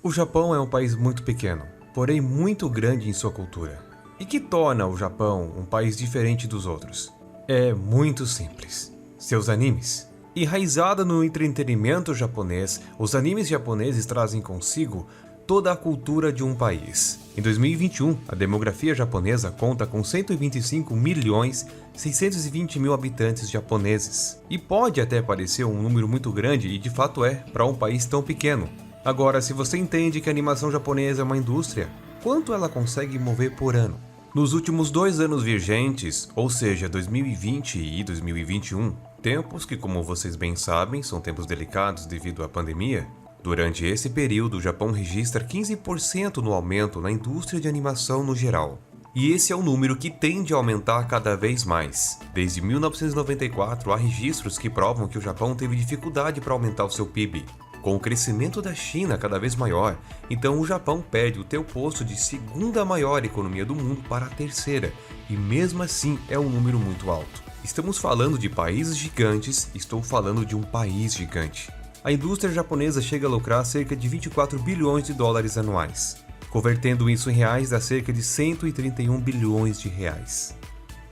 O Japão é um país muito pequeno, porém muito grande em sua cultura. E que torna o Japão um país diferente dos outros? É muito simples. Seus animes. Enraizada no entretenimento japonês, os animes japoneses trazem consigo toda a cultura de um país. Em 2021, a demografia japonesa conta com 125.620.000 habitantes japoneses. E pode até parecer um número muito grande, e de fato é, para um país tão pequeno. Agora, se você entende que a animação japonesa é uma indústria, quanto ela consegue mover por ano? Nos últimos 2 anos vigentes, ou seja, 2020 e 2021, tempos que, como vocês bem sabem, são tempos delicados devido à pandemia, durante esse período o Japão registra 15% no aumento na indústria de animação no geral. E esse é um número que tende a aumentar cada vez mais. Desde 1994 há registros que provam que o Japão teve dificuldade para aumentar o seu PIB. Com o crescimento da China cada vez maior, então o Japão perde o seu posto de segunda maior economia do mundo para a terceira, e mesmo assim é um número muito alto. Estamos falando de países gigantes, estou falando de um país gigante. A indústria japonesa chega a lucrar cerca de 24 bilhões de dólares anuais. Convertendo isso em reais dá cerca de 131 bilhões de reais.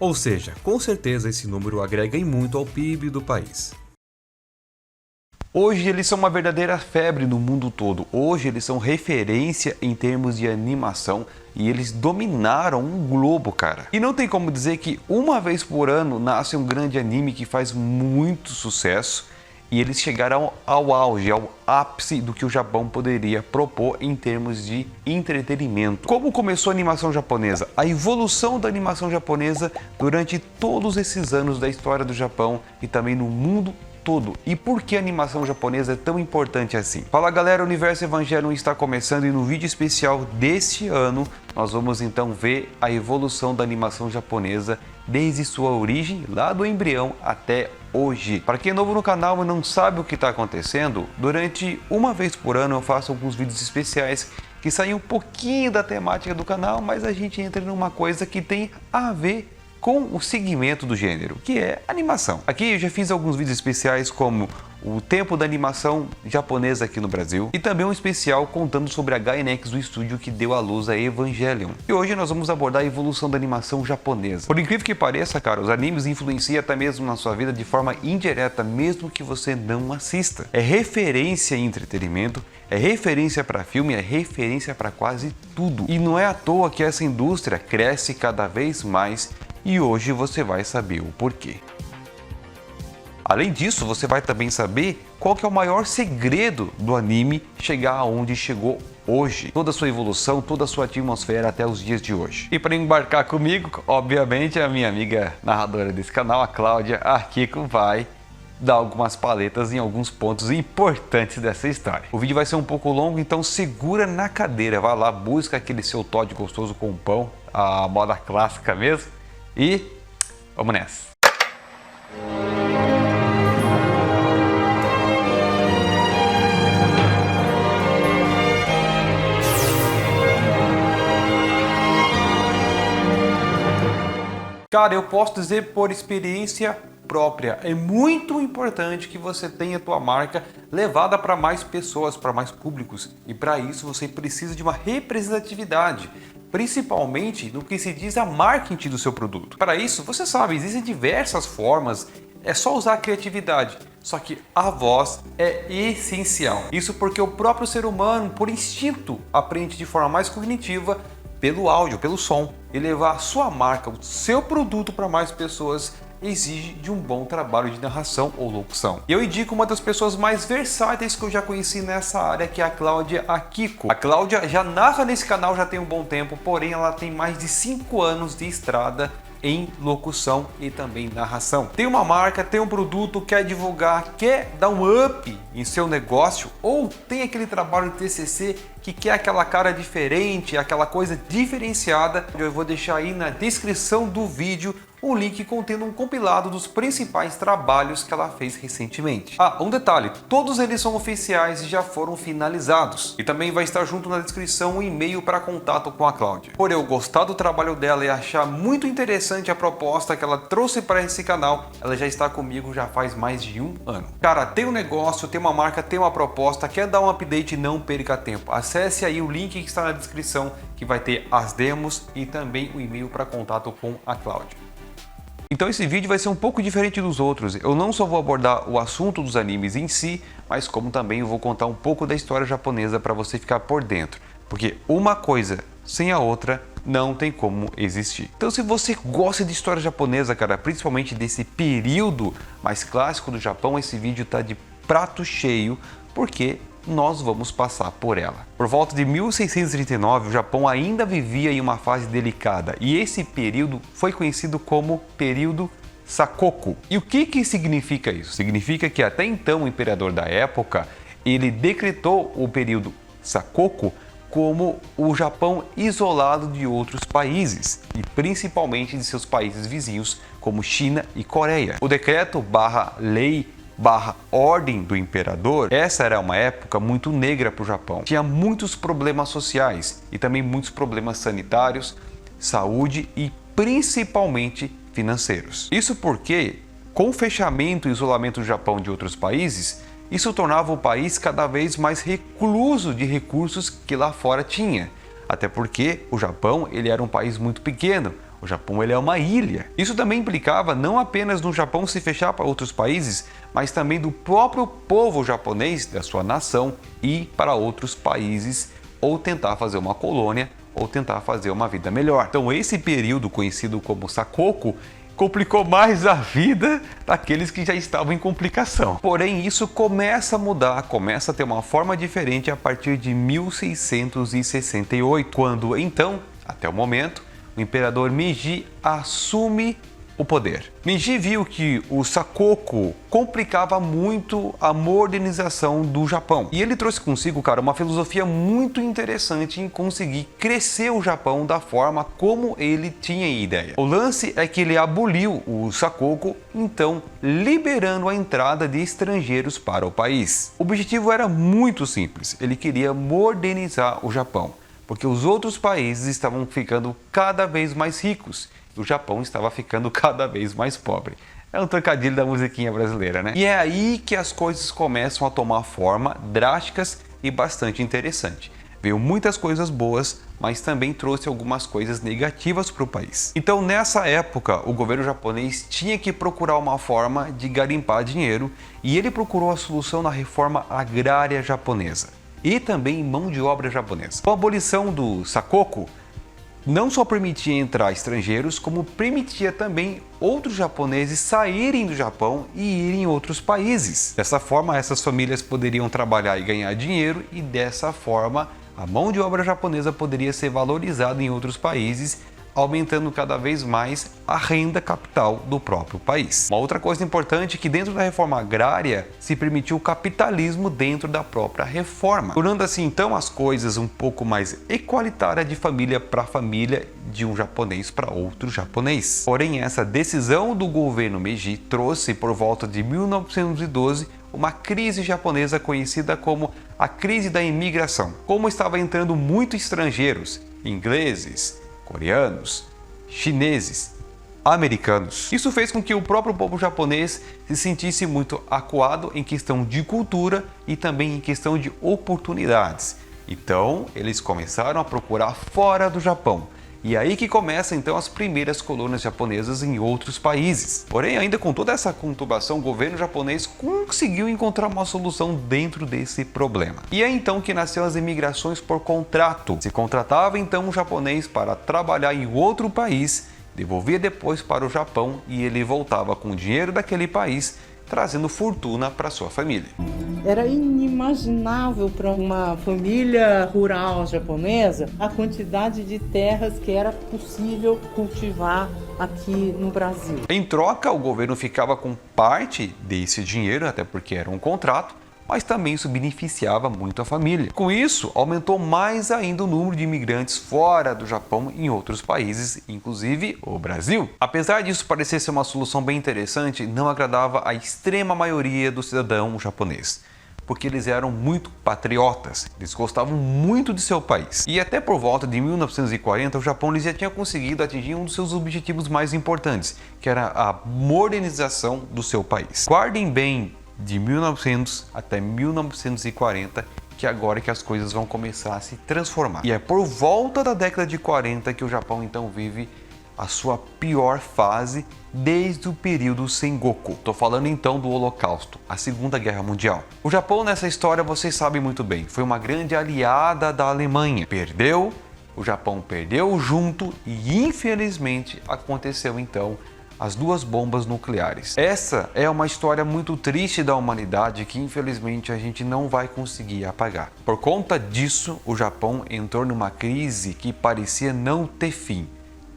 Ou seja, com certeza esse número agrega em muito ao PIB do país. Hoje eles são uma verdadeira febre no mundo todo. Hoje eles são referência em termos de animação e eles dominaram um globo, cara. E não tem como dizer que uma vez por ano nasce um grande anime que faz muito sucesso e eles chegaram ao auge, ao ápice do que o Japão poderia propor em termos de entretenimento. Como começou a animação japonesa? A evolução da animação japonesa durante todos esses anos da história do Japão e também no mundo todo. E por que a animação japonesa é tão importante assim? Fala galera, o Universo Evangelion está começando e no vídeo especial deste ano nós vamos então ver a evolução da animação japonesa desde sua origem, lá do embrião até hoje. Para quem é novo no canal e não sabe o que está acontecendo, durante uma vez por ano eu faço alguns vídeos especiais que saem um pouquinho da temática do canal, mas a gente entra numa coisa que tem a ver com o segmento do gênero, que é animação. Aqui eu já fiz alguns vídeos especiais como o tempo da animação japonesa aqui no Brasil e também um especial contando sobre a Gainax, o estúdio que deu à luz a Evangelion. E hoje nós vamos abordar a evolução da animação japonesa. Por incrível que pareça, cara, os animes influenciam até mesmo na sua vida de forma indireta, mesmo que você não assista. É referência em entretenimento, é referência para filme, é referência para quase tudo. E não é à toa que essa indústria cresce cada vez mais e hoje você vai saber o porquê. Além disso, você vai também saber qual que é o maior segredo do anime chegar aonde chegou hoje. Toda a sua evolução, toda a sua atmosfera até os dias de hoje. E para embarcar comigo, obviamente, a minha amiga narradora desse canal, a Cláudia Akiko, vai dar algumas paletas em alguns pontos importantes dessa história. O vídeo vai ser um pouco longo, então segura na cadeira, vai lá, busca aquele seu Toddy gostoso com pão, a moda clássica mesmo, e vamos nessa! Cara, eu posso dizer por experiência própria, é muito importante que você tenha a tua marca levada para mais pessoas, para mais públicos, e para isso você precisa de uma representatividade, principalmente no que se diz a marketing do seu produto. Para isso, você sabe, existem diversas formas, é só usar a criatividade, só que a voz é essencial. Isso porque o próprio ser humano, por instinto, aprende de forma mais cognitiva pelo áudio, pelo som. E levar a sua marca, o seu produto para mais pessoas exige de um bom trabalho de narração ou locução. E eu indico uma das pessoas mais versáteis que eu já conheci nessa área, que é a Cláudia Akiko. A Cláudia já narra nesse canal já tem um bom tempo, porém ela tem mais de 5 anos de estrada em locução e também narração. Tem uma marca, tem um produto, quer divulgar, quer dar um up em seu negócio, ou tem aquele trabalho de TCC que quer aquela cara diferente, aquela coisa diferenciada. Eu vou deixar aí na descrição do vídeo um link contendo um compilado dos principais trabalhos que ela fez recentemente. Um detalhe, todos eles são oficiais e já foram finalizados. E também vai estar junto na descrição um e-mail para contato com a Cláudia. Por eu gostar do trabalho dela e achar muito interessante a proposta que ela trouxe para esse canal, ela já está comigo já faz mais de 1 ano. Cara, tem um negócio, tem uma marca, tem uma proposta, quer dar um update, não perca tempo. Acesse aí o link que está na descrição, que vai ter as demos e também o e-mail para contato com a Cláudia. Então esse vídeo vai ser um pouco diferente dos outros. Eu não só vou abordar o assunto dos animes em si, mas como também eu vou contar um pouco da história japonesa para você ficar por dentro. Porque uma coisa sem a outra não tem como existir. Então se você gosta de história japonesa, cara, principalmente desse período mais clássico do Japão, esse vídeo tá de prato cheio, porque nós vamos passar por ela. Por volta de 1639, o Japão ainda vivia em uma fase delicada e esse período foi conhecido como período Sakoku. E o que significa isso? Significa que até então o imperador da época, ele decretou o período Sakoku como o Japão isolado de outros países e principalmente de seus países vizinhos como China e Coreia. O decreto /lei ordem do imperador, essa era uma época muito negra para o Japão. Tinha muitos problemas sociais e também muitos problemas sanitários, saúde e principalmente financeiros. Isso porque, com o fechamento e isolamento do Japão de outros países, isso tornava o país cada vez mais recluso de recursos que lá fora tinha. Até porque o Japão ele era um país muito pequeno. O Japão ele é uma ilha. Isso também implicava não apenas no Japão se fechar para outros países, mas também do próprio povo japonês, da sua nação, ir para outros países ou tentar fazer uma colônia ou tentar fazer uma vida melhor. Então esse período conhecido como Sakoku complicou mais a vida daqueles que já estavam em complicação. Porém, isso começa a mudar, começa a ter uma forma diferente a partir de 1668, quando então, até o momento, o imperador Meiji assume o poder. Meiji viu que o Sakoku complicava muito a modernização do Japão. E ele trouxe consigo, cara, uma filosofia muito interessante em conseguir crescer o Japão da forma como ele tinha ideia. O lance é que ele aboliu o Sakoku, então liberando a entrada de estrangeiros para o país. O objetivo era muito simples, ele queria modernizar o Japão, porque os outros países estavam ficando cada vez mais ricos. O Japão estava ficando cada vez mais pobre. É um trocadilho da musiquinha brasileira, né? E é aí que as coisas começam a tomar forma drásticas e bastante interessante. Veio muitas coisas boas, mas também trouxe algumas coisas negativas para o país. Então, nessa época, o governo japonês tinha que procurar uma forma de garimpar dinheiro e ele procurou a solução na reforma agrária japonesa e também mão de obra japonesa. Com a abolição do Sakoku, não só permitia entrar estrangeiros, como permitia também outros japoneses saírem do Japão e irem em outros países. Dessa forma, essas famílias poderiam trabalhar e ganhar dinheiro e dessa forma a mão de obra japonesa poderia ser valorizada em outros países, aumentando cada vez mais a renda capital do próprio país. Uma outra coisa importante é que dentro da reforma agrária se permitiu o capitalismo dentro da própria reforma, tornando assim então as coisas um pouco mais igualitárias de família para família, de um japonês para outro japonês. Porém, essa decisão do governo Meiji trouxe por volta de 1912 uma crise japonesa conhecida como a crise da imigração. Como estava entrando muitos estrangeiros, ingleses, coreanos, chineses, americanos. Isso fez com que o próprio povo japonês se sentisse muito acuado em questão de cultura e também em questão de oportunidades. Então, eles começaram a procurar fora do Japão. E aí que começam então as primeiras colônias japonesas em outros países. Porém, ainda com toda essa conturbação, o governo japonês conseguiu encontrar uma solução dentro desse problema. E é então que nasceu as imigrações por contrato. Se contratava então um japonês para trabalhar em outro país, devolvia depois para o Japão e ele voltava com o dinheiro daquele país, trazendo fortuna para sua família. Era inimaginável para uma família rural japonesa a quantidade de terras que era possível cultivar aqui no Brasil. Em troca, o governo ficava com parte desse dinheiro, até porque era um contrato, mas também isso beneficiava muito a família. Com isso, aumentou mais ainda o número de imigrantes fora do Japão em outros países, inclusive o Brasil. Apesar disso parecer ser uma solução bem interessante, não agradava a extrema maioria do cidadão japonês, porque eles eram muito patriotas, eles gostavam muito de seu país. E até por volta de 1940, o Japão já tinha conseguido atingir um dos seus objetivos mais importantes, que era a modernização do seu país. Guardem bem de 1900 até 1940, que agora é que as coisas vão começar a se transformar. E é por volta da década de 40 que o Japão então vive a sua pior fase desde o período Sengoku. Estou falando então do Holocausto, a Segunda Guerra Mundial. O Japão nessa história, vocês sabem muito bem, foi uma grande aliada da Alemanha. Perdeu, o Japão perdeu junto e infelizmente aconteceu então as duas bombas nucleares. Essa é uma história muito triste da humanidade que infelizmente a gente não vai conseguir apagar. Por conta disso, o Japão entrou numa crise que parecia não ter fim.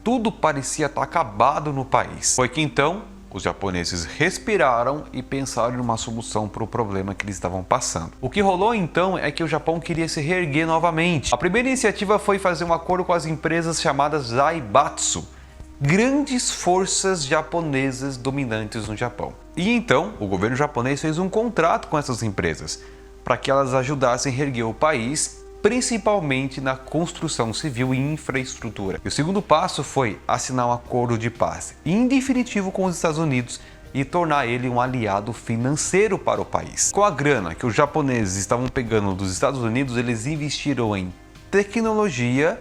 Tudo parecia estar acabado no país. Foi que então os japoneses respiraram e pensaram em uma solução para o problema que eles estavam passando. O que rolou então é que o Japão queria se reerguer novamente. A primeira iniciativa foi fazer um acordo com as empresas chamadas Zaibatsu, grandes forças japonesas dominantes no Japão. E então o governo japonês fez um contrato com essas empresas para que elas ajudassem a reerguer o país, principalmente na construção civil e infraestrutura. E o segundo passo foi assinar um acordo de paz indefinitivo com os Estados Unidos e tornar ele um aliado financeiro para o país. Com a grana que os japoneses estavam pegando dos Estados Unidos, eles investiram em tecnologia,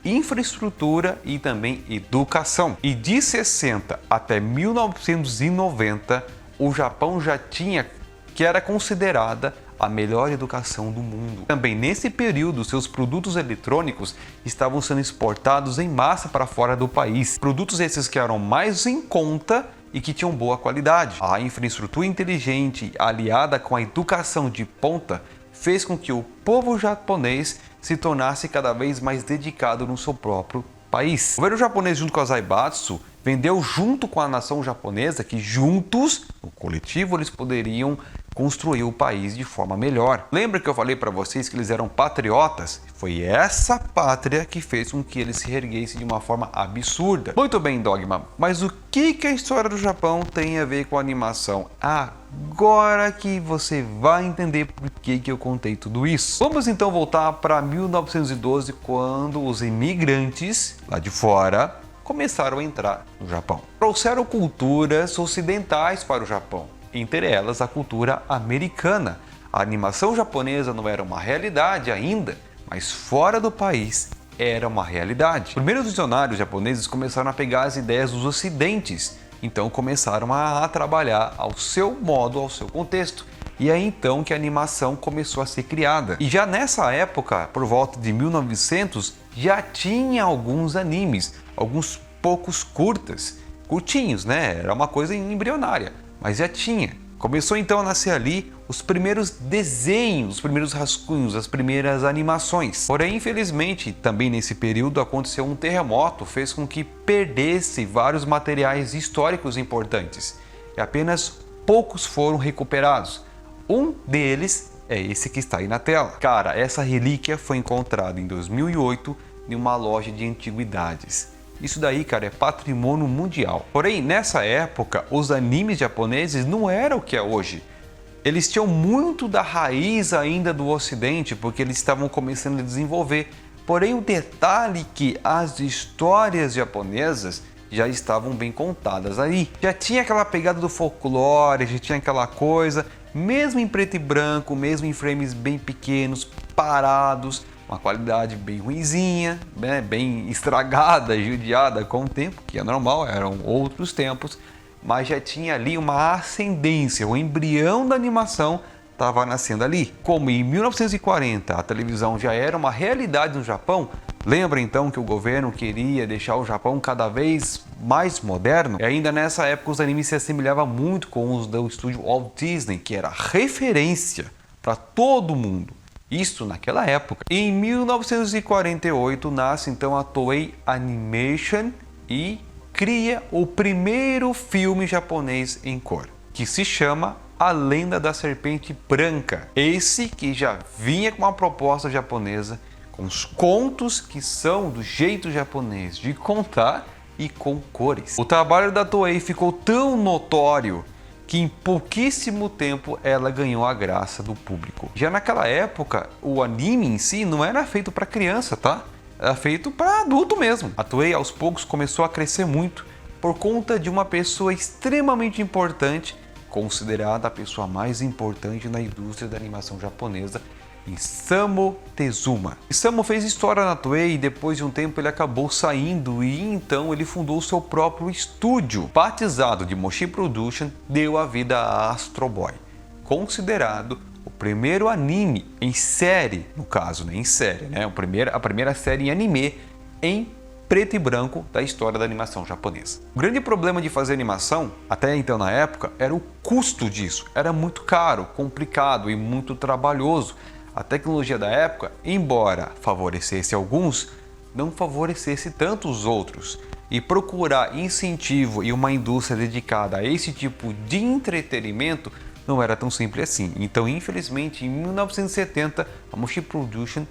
infraestrutura e também educação. E de 60 até 1990, o Japão já tinha que era considerada a melhor educação do mundo. Também nesse período, seus produtos eletrônicos estavam sendo exportados em massa para fora do país. Produtos esses que eram mais em conta e que tinham boa qualidade. A infraestrutura inteligente, aliada com a educação de ponta, fez com que o povo japonês se tornasse cada vez mais dedicado no seu próprio país. O governo japonês, junto com a Zaibatsu, vendeu junto com a nação japonesa que juntos, no coletivo, eles poderiam construir o país de forma melhor. Lembra que eu falei para vocês que eles eram patriotas? Foi essa pátria que fez com que eles se reerguessem de uma forma absurda. Muito bem, Dogma, mas o que a história do Japão tem a ver com a animação? Agora que você vai entender por que eu contei tudo isso. Vamos então voltar para 1912, quando os imigrantes lá de fora começaram a entrar no Japão. Trouxeram culturas ocidentais para o Japão, entre elas a cultura americana. A animação japonesa não era uma realidade ainda, mas fora do país era uma realidade. Os primeiros visionários japoneses começaram a pegar as ideias dos ocidentes, então começaram a trabalhar ao seu modo, ao seu contexto. E é então que a animação começou a ser criada. E já nessa época, por volta de 1900, já tinha alguns animes, alguns poucos curtinhos, né? Era uma coisa embrionária, mas já tinha. Começou então a nascer ali os primeiros desenhos, os primeiros rascunhos, as primeiras animações. Porém, infelizmente, também nesse período aconteceu um terremoto, fez com que perdesse vários materiais históricos importantes. E apenas poucos foram recuperados. Um deles é esse que está aí na tela. Cara, essa relíquia foi encontrada em 2008 em uma loja de antiguidades. Isso daí, cara, é patrimônio mundial. Porém, nessa época, os animes japoneses não eram o que é hoje. Eles tinham muito da raiz ainda do Ocidente, porque eles estavam começando a desenvolver. Porém, o detalhe é que as histórias japonesas já estavam bem contadas aí. Já tinha aquela pegada do folclore, já tinha aquela coisa, mesmo em preto e branco, mesmo em frames bem pequenos, parados, uma qualidade bem ruinzinha, né? Bem estragada, judiada com o tempo, que é normal, eram outros tempos, mas já tinha ali uma ascendência, o embrião da animação estava nascendo ali. Como em 1940 a televisão já era uma realidade no Japão, lembra então que o governo queria deixar o Japão cada vez mais moderno? E ainda nessa época os animes se assemelhavam muito com os do estúdio Walt Disney, que era referência para todo mundo. Isso naquela época. Em 1948 nasce então a Toei Animation e cria o primeiro filme japonês em cor, que se chama A Lenda da Serpente Branca. Esse que já vinha com uma proposta japonesa, com os contos que são do jeito japonês de contar e com cores. O trabalho da Toei ficou tão notório que em pouquíssimo tempo ela ganhou a graça do público. Já naquela época, o anime em si não era feito para criança, tá? Era feito para adulto mesmo. A Toei aos poucos começou a crescer muito por conta de uma pessoa extremamente importante, considerada a pessoa mais importante na indústria da animação japonesa, Isamu Tezuka. Isamu fez história na Toei e depois de um tempo ele acabou saindo e então ele fundou seu próprio estúdio. Batizado de Moshi Production, deu a vida a Astro Boy, considerado o primeiro anime em série, no caso, né, em série, né, a primeira série em anime em preto e branco da história da animação japonesa. O grande problema de fazer animação, até então na época, era o custo disso. Era muito caro, complicado e muito trabalhoso. A tecnologia da época, embora favorecesse alguns, não favorecesse tanto os outros. E procurar incentivo e uma indústria dedicada a esse tipo de entretenimento não era tão simples assim. Então, infelizmente, em 1970, a Moshi Production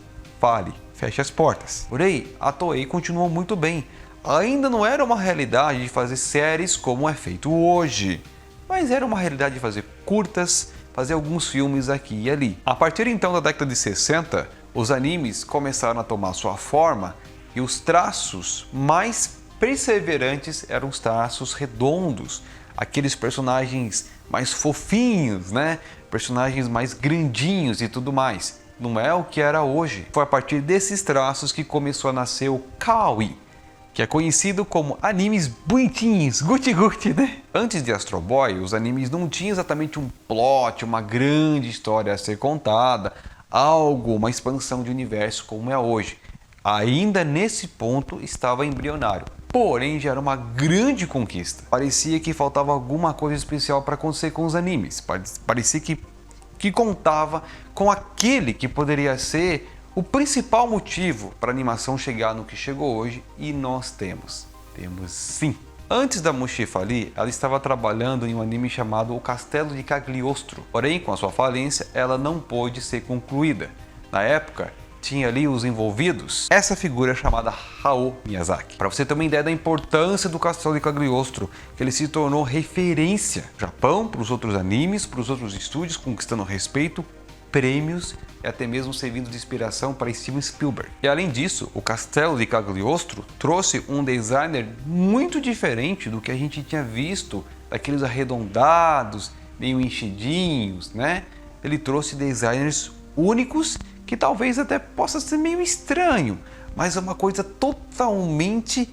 fecha as portas. Porém, a Toei continuou muito bem. Ainda não era uma realidade de fazer séries como é feito hoje, mas era uma realidade de fazer curtas, fazer alguns filmes aqui e ali. A partir então da década de 60, os animes começaram a tomar sua forma e os traços mais perseverantes eram os traços redondos, aqueles personagens mais fofinhos, né? Personagens mais grandinhos e tudo mais. Não é o que era hoje. Foi a partir desses traços que começou a nascer o Kawaii, que é conhecido como animes bonitinhos, guti-guti, né? Antes de Astro Boy, os animes não tinham exatamente um plot, uma grande história a ser contada, uma expansão de universo como é hoje. Ainda nesse ponto estava embrionário, porém já era uma grande conquista. Parecia que faltava alguma coisa especial para acontecer com os animes. Parecia que contava com aquele que poderia ser o principal motivo para a animação chegar no que chegou hoje, e nós temos sim. Antes da Moshi falir, ela estava trabalhando em um anime chamado O Castelo de Cagliostro, porém com a sua falência ela não pôde ser concluída. Na época, tinha ali os envolvidos essa figura chamada Hayao Miyazaki. Para você ter uma ideia da importância do Castelo de Cagliostro, que ele se tornou referência no Japão, para os outros animes, para os outros estúdios, conquistando respeito, prêmios e até mesmo servindo de inspiração para Steven Spielberg. E além disso, o Castelo de Cagliostro trouxe um designer muito diferente do que a gente tinha visto, daqueles arredondados, meio enchidinhos, né? Ele trouxe designers únicos, que talvez até possa ser meio estranho, mas é uma coisa totalmente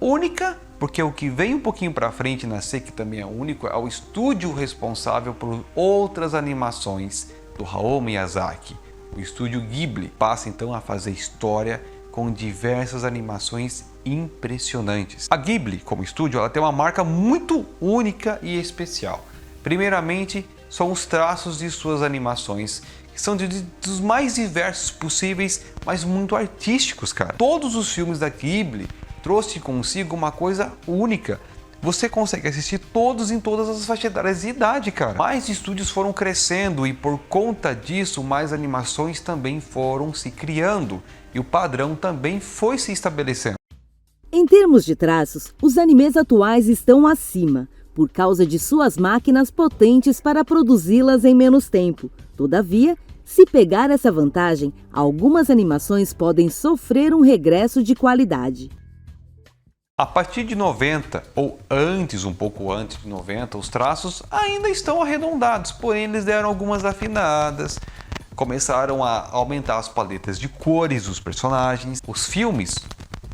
única, porque o que vem um pouquinho para frente na que também é único, é o estúdio responsável por outras animações do Hayao Miyazaki. O estúdio Ghibli passa então a fazer história com diversas animações impressionantes. A Ghibli, como estúdio, ela tem uma marca muito única e especial. Primeiramente, são os traços de suas animações, que são dos mais diversos possíveis, mas muito artísticos, cara. Todos os filmes da Ghibli trouxe consigo uma coisa única. Você consegue assistir todos em todas as faixas etárias de idade, cara. Mais estúdios foram crescendo e por conta disso, mais animações também foram se criando e o padrão também foi se estabelecendo. Em termos de traços, os animes atuais estão acima, por causa de suas máquinas potentes para produzi-las em menos tempo. Todavia, se pegar essa vantagem, algumas animações podem sofrer um regresso de qualidade. A partir de 90, ou antes, um pouco antes de 90, os traços ainda estão arredondados, porém eles deram algumas afinadas, começaram a aumentar as paletas de cores dos personagens. Os filmes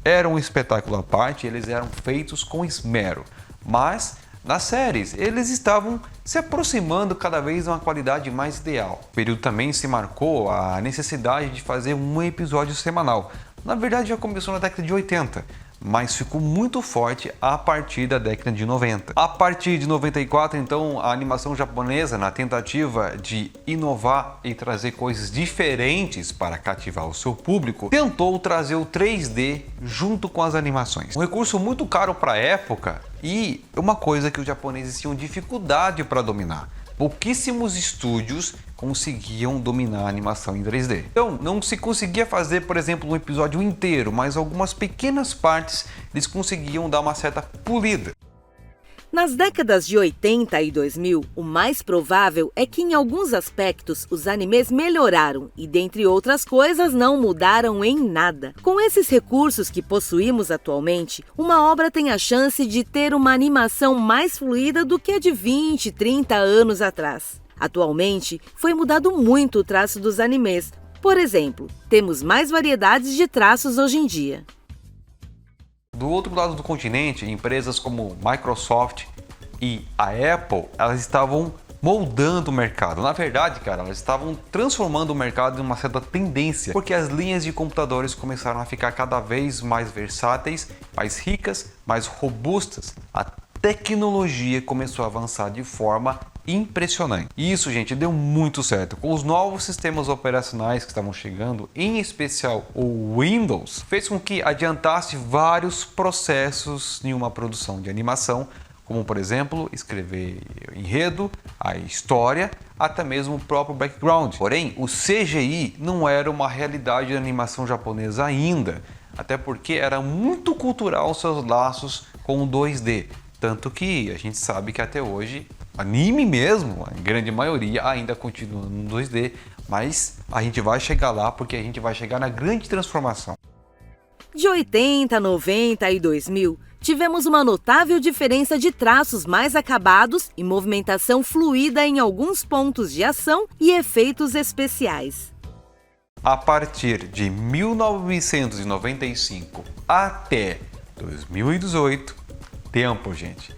eram um espetáculo à parte, eles eram feitos com esmero, mas nas séries eles estavam se aproximando cada vez de uma qualidade mais ideal. O período também se marcou a necessidade de fazer um episódio semanal. Na verdade já começou na década de 80, mas ficou muito forte a partir da década de 90. A partir de 94, então, a animação japonesa, na tentativa de inovar e trazer coisas diferentes para cativar o seu público, tentou trazer o 3D junto com as animações. Um recurso muito caro para a época e uma coisa que os japoneses tinham dificuldade para dominar. pouquíssimos estúdios conseguiam dominar a animação em 3D. Então, não se conseguia fazer, por exemplo, um episódio inteiro, mas algumas pequenas partes eles conseguiam dar uma certa polida. Nas décadas de 80 e 2000, o mais provável é que em alguns aspectos os animes melhoraram e, dentre outras coisas, não mudaram em nada. Com esses recursos que possuímos atualmente, uma obra tem a chance de ter uma animação mais fluida do que a de 20, 30 anos atrás. Atualmente, foi mudado muito o traço dos animes. Por exemplo, temos mais variedades de traços hoje em dia. Do outro lado do continente, empresas como Microsoft e a Apple, elas estavam moldando o mercado. Na verdade, cara, elas estavam transformando o mercado em uma certa tendência, porque as linhas de computadores começaram a ficar cada vez mais versáteis, mais ricas, mais robustas. A tecnologia começou a avançar de forma impressionante. E isso, gente, deu muito certo. Com os novos sistemas operacionais que estavam chegando, em especial o Windows, fez com que adiantasse vários processos em uma produção de animação, como, por exemplo, escrever enredo, a história, até mesmo o próprio background. Porém, o CGI não era uma realidade da animação japonesa ainda, até porque era muito cultural seus laços com o 2D. Tanto que a gente sabe que até hoje, anime mesmo, a grande maioria ainda continua no 2D, mas a gente vai chegar lá porque a gente vai chegar na grande transformação. De 80, 90 e 2000, tivemos uma notável diferença de traços mais acabados e movimentação fluida em alguns pontos de ação e efeitos especiais. A partir de 1995 até 2018, tempo, gente.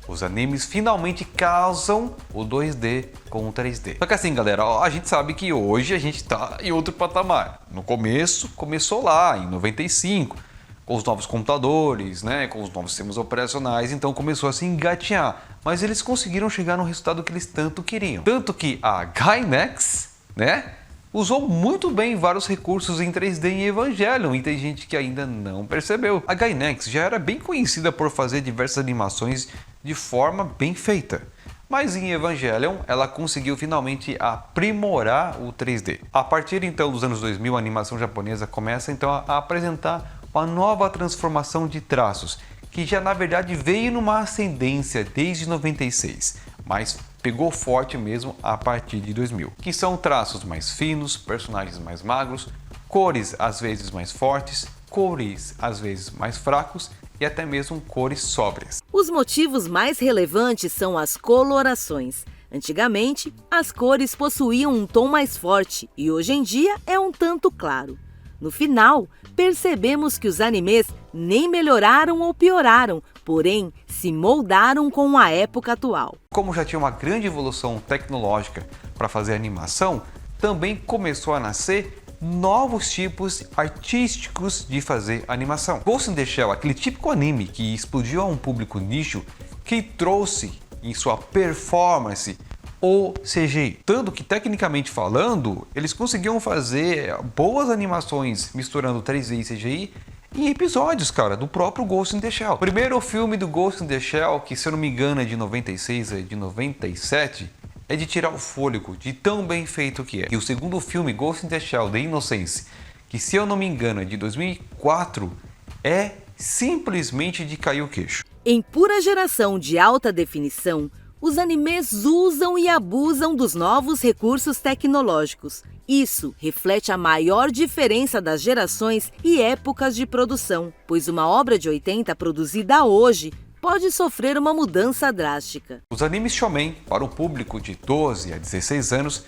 Os animes finalmente casam o 2D com o 3D. Só que assim, galera, a gente sabe que hoje a gente tá em outro patamar. No começo, começou lá, em 95, com os novos computadores, né, com os novos sistemas operacionais, então começou a se engatinhar. Mas eles conseguiram chegar no resultado que eles tanto queriam. Tanto que a Gainax, né, usou muito bem vários recursos em 3D em Evangelion e tem gente que ainda não percebeu. A Gainax já era bem conhecida por fazer diversas animações de forma bem feita, mas em Evangelion ela conseguiu finalmente aprimorar o 3D. A partir então dos anos 2000, a animação japonesa começa então a apresentar uma nova transformação de traços, que já na verdade veio numa ascendência desde 96, mas pegou forte mesmo a partir de 2000, que são traços mais finos, personagens mais magros, cores às vezes mais fortes, cores às vezes mais fracos e até mesmo cores sóbrias. Os motivos mais relevantes são as colorações. Antigamente, as cores possuíam um tom mais forte e hoje em dia é um tanto claro. No final, percebemos que os animes nem melhoraram ou pioraram, porém se moldaram com a época atual. Como já tinha uma grande evolução tecnológica para fazer animação, também começou a nascer novos tipos artísticos de fazer animação. Ghost in the Shell, aquele típico anime que explodiu a um público nicho, que trouxe em sua performance o CGI. Tanto que, tecnicamente falando, eles conseguiam fazer boas animações misturando 3D e CGI em episódios, cara, do próprio Ghost in the Shell. O primeiro filme do Ghost in the Shell, que se eu não me engano é de 96, é de 97, é de tirar o fôlego de tão bem feito que é. E o segundo filme, Ghost in the Shell, The Innocence, que se eu não me engano é de 2004, é simplesmente de cair o queixo. Em pura geração de alta definição, os animes usam e abusam dos novos recursos tecnológicos. Isso reflete a maior diferença das gerações e épocas de produção, pois uma obra de 80 produzida hoje pode sofrer uma mudança drástica. Os animes shonen, para um público de 12 a 16 anos,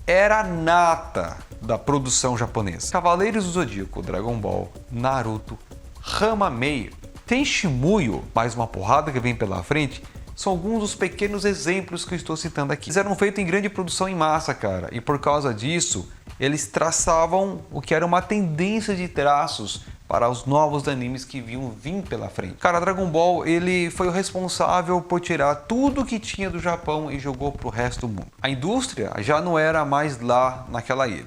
era a nata da produção japonesa. Cavaleiros do Zodíaco, Dragon Ball, Naruto, Ranma Meio, Tenshimuyo, mais uma porrada que vem pela frente, são alguns dos pequenos exemplos que eu estou citando aqui. Eles eram feitos em grande produção em massa, cara, e por causa disso, eles traçavam o que era uma tendência de traços para os novos animes que vinham vir pela frente. Cara, Dragon Ball, ele foi o responsável por tirar tudo que tinha do Japão e jogou para o resto do mundo. A indústria já não era mais lá naquela ilha.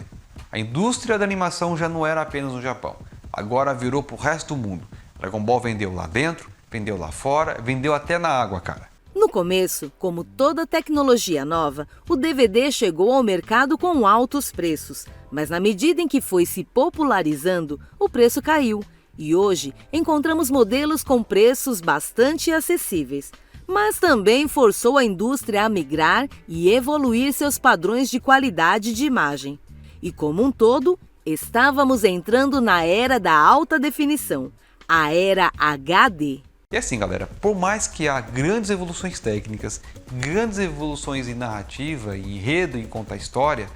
A indústria da animação já não era apenas no Japão. Agora virou para o resto do mundo. Dragon Ball vendeu lá dentro, vendeu lá fora, vendeu até na água, cara. No No começo, como toda tecnologia nova, o DVD chegou ao mercado com altos preços, mas na medida em que foi se popularizando, o preço caiu e hoje encontramos modelos com preços bastante acessíveis. Mas também forçou a indústria a migrar e evoluir seus padrões de qualidade de imagem. E como um todo, estávamos entrando na era da alta definição, a era HD. E assim, galera, por mais que há grandes evoluções técnicas, grandes evoluções em narrativa, em enredo, em contar história,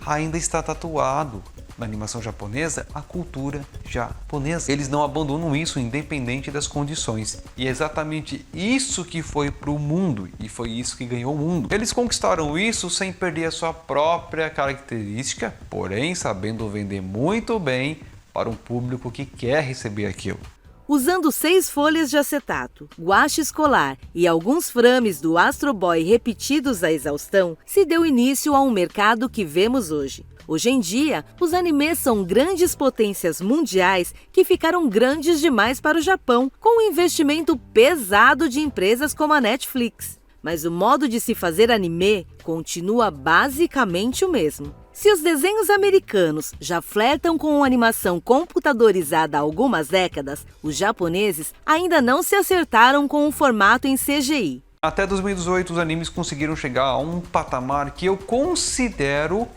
ainda está tatuado na animação japonesa a cultura japonesa. Eles não abandonam isso independente das condições. E é exatamente isso que foi para o mundo e foi isso que ganhou o mundo. Eles conquistaram isso sem perder a sua própria característica, porém sabendo vender muito bem para um público que quer receber aquilo. Usando 6 folhas de acetato, guache escolar e alguns frames do Astro Boy repetidos à exaustão, se deu início a um mercado que vemos hoje. Hoje em dia, os animes são grandes potências mundiais que ficaram grandes demais para o Japão, com um investimento pesado de empresas como a Netflix. Mas o modo de se fazer anime continua basicamente o mesmo. Se os desenhos americanos já flertam com animação computadorizada há algumas décadas, os japoneses ainda não se acertaram com o formato em CGI. Até 2018, os animes conseguiram chegar a um patamar que eu considero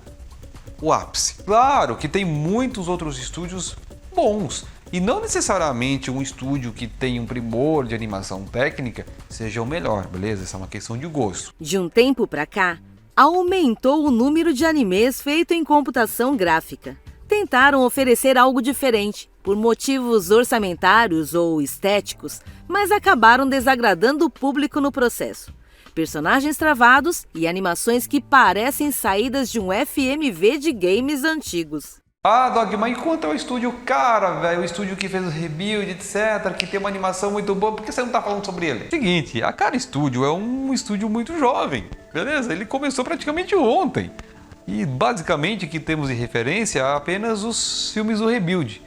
o ápice. Claro que tem muitos outros estúdios bons, e não necessariamente um estúdio que tem um primor de animação técnica seja o melhor, beleza? Essa é uma questão de gosto. De um tempo pra cá, aumentou o número de animes feitos em computação gráfica. Tentaram oferecer algo diferente, por motivos orçamentários ou estéticos, mas acabaram desagradando o público no processo. Personagens travados e animações que parecem saídas de um FMV de games antigos. Ah, Dogma, e quanto ao estúdio cara, velho, o estúdio que fez o Rebuild, etc, que tem uma animação muito boa, por que você não tá falando sobre ele? Seguinte, a Cara Studio é um estúdio muito jovem, beleza? Ele começou praticamente ontem. E basicamente o que temos de referência é apenas os filmes do Rebuild.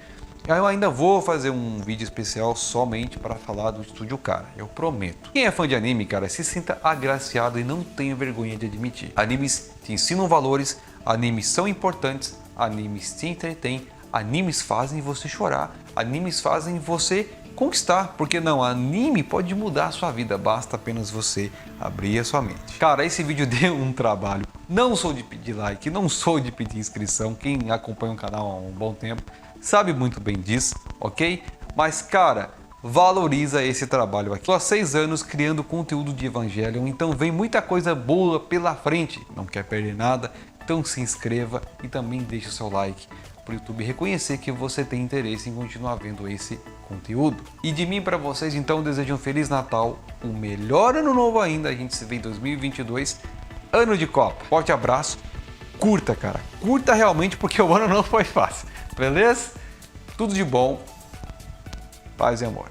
Eu ainda vou fazer um vídeo especial somente para falar do estúdio cara, eu prometo. Quem é fã de anime, cara, se sinta agraciado e não tenha vergonha de admitir. Animes te ensinam valores, animes são importantes, animes te entretêm, animes fazem você chorar, animes fazem você conquistar, porque não, anime pode mudar a sua vida, basta apenas você abrir a sua mente. Cara, esse vídeo deu um trabalho, não sou de pedir like, não sou de pedir inscrição, quem acompanha o canal há um bom tempo sabe muito bem disso, ok? Mas cara, valoriza esse trabalho aqui. Tô há 6 anos criando conteúdo de Evangelion, então vem muita coisa boa pela frente, não quer perder nada, então se inscreva e também deixe o seu like para o YouTube reconhecer que você tem interesse em continuar vendo esse conteúdo. E de mim para vocês, então, desejo um Feliz Natal, um melhor ano novo ainda, a gente se vê em 2022, ano de Copa. Forte abraço, curta, cara, curta realmente porque o ano não foi fácil, beleza? Tudo de bom, paz e amor.